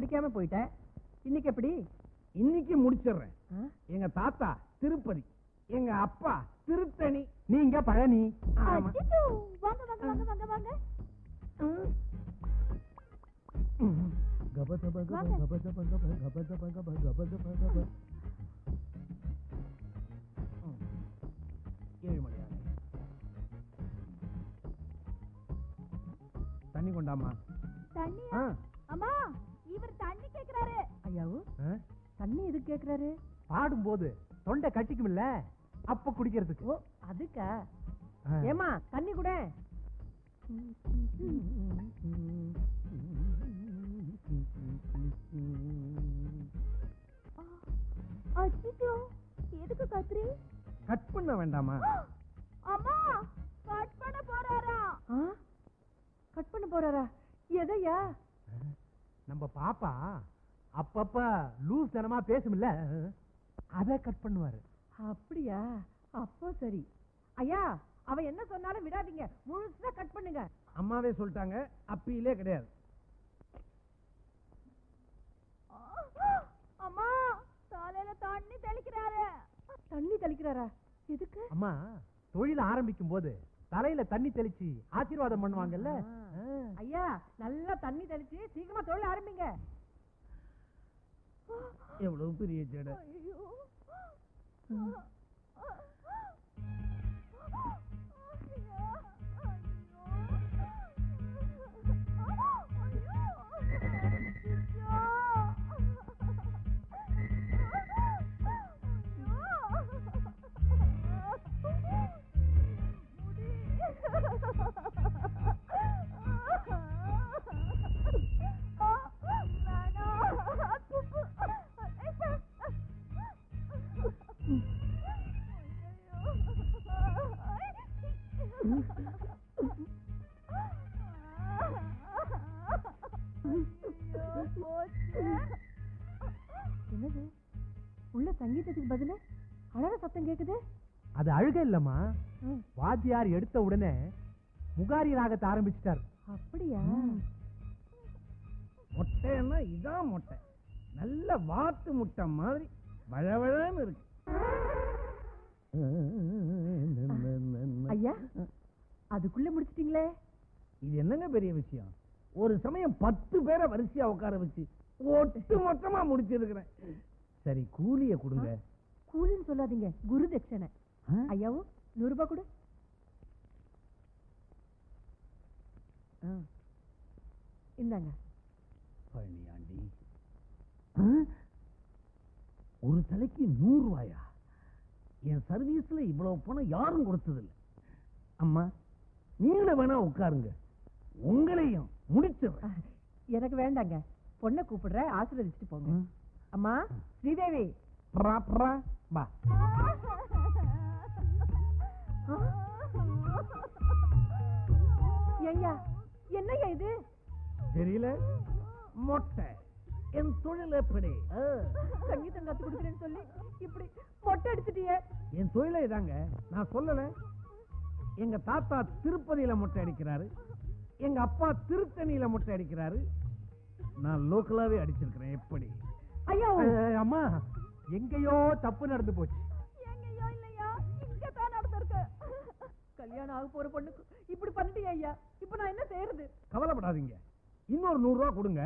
முடிக்காம போயிட்டேன். இன்னைக்கு எப்படி? இன்னைக்கு முடிச்சிடுறேன். எங்க தாத்தா திருப்பதி, எங்க அப்பா திருத்தணி, நீங்க பழனி. தண்ணி கொண்டாமா. அம்மா, இவர் தண்ணி கேக்குறாரு. ஐயாவு தண்ணி எதுக்கு கேக்குறாரு? பாடும்போது தொண்டை கட்டிக்கும்ல, அப்ப குடிக்கிறதுக்கு. ஓ அதுக்கா? ஏமா தண்ணி கூட. அச்சோ, எதுக்கு கத்துறீ? கட் பண்ண வேண்டாமா? அம்மா, கட் பண்ண போறாரா? கட் பண்ண போறாரா? எதையா? நம்ம பாப்பா அப்பப்ப லூஸ் தனமா பேசும்ல, அத கட் பண்ணுவாரு. அப்படியா? அப்போ சரி. ஐயா, அவ என்ன சொன்னாலும் விடாதீங்க, முழுசா கட் பண்ணுங்க. அம்மாவே சொல்லிட்டாங்க, அப்பீலே கிடையாது. அம்மா, தலையில தண்ணி தெளிக்கிறாரு. தண்ணி தெளிக்கிறாரா? எதுக்கு? அம்மா, தொழில ஆரம்பிக்கும் போது தலையில தண்ணி தெளிச்சு ஆசீர்வாதம் பண்ணுவாங்கல்ல. ஐயா, நல்லா தண்ணி தெளிச்சு சீக்கிரமா தொழில் ஆரம்பிங்க. எவ்வளவு பெரிய ஜட. என்னது உள்ள சங்கீதத்துக்கு பதிலா அழற சத்தம் கேக்குது? அது அழுக இல்லம்மா, வாத்தியார் எடுத்த உடனே முகாரி ராகத்தை ஆரம்பிச்சிட்டார். அப்படியா? மொட்டைன்னா இதான் மொட்டை, நல்ல வாத்து முட்டை மாதிரி வழவழன்னு இருக்கு. ஐயா, அதுக்குள்ள முடிச்சிட்டீங்களே. இது என்னங்க பெரிய விஷயம்? ஒரு சமயம் 10 பேரை வரிசையா உட்கார வச்சு ஒட்டு மொத்தமா முடிச்சிருக்கிறேன். சரி, கூலிய கொடுங்க. கூலின்னு சொல்லாதீங்க, குரு தட்சணை. ஐயாவும் 100 ரூபாய் கொடு. இந்தாங்க. பழனியாண்டி, ஒரு தலைக்கு 100 ரூபாயா? என் சர்வீஸ்ல இவ்வளவு பணம் யாரும் கொடுத்ததில்லை. அம்மா, நீங்களும் வேணா உட்காருங்க, உங்களையும் முடிச்சிடுறேன். எனக்கு வேண்டாங்க, பொண்ணை கூப்பிடுற, ஆசீர்வதிச்சுட்டு போங்க. அம்மா ஸ்ரீதேவி, பா. ஐயா, என்னய்யா இது? தெரியல, மொட்டை. என் தொழில் எப்படி? சங்கீதம் கத்து கொடுக்குறேன்னு சொல்லி இப்படி மொட்டை அடிச்சிட்டியே. என் தொழிலே இதாங்க, நான் சொல்லல. எங்க தாத்தா திருப்பதியில மொட்டை அடிக்கிறாரு, எங்க அப்பா திருத்தணியில மொட்டை அடிக்கிறாரு, நான் லோக்கலாவே அடிச்சிருக்கிறேன். எப்படி? ஐயா அம்மா, எங்கேயோ தப்பு நடந்து போச்சு. எங்கேயோ இல்லையா, இங்கதான் நடந்திருக்கு. கல்யாணம் ஆக போற பொண்ணுக்கு இப்படி பண்ணிட்டீங்க ஐயா, இப்ப நான் என்ன செய்யறது? கவலைப்படாதீங்க, இன்னொரு 100 ரூபாய் கொடுங்க,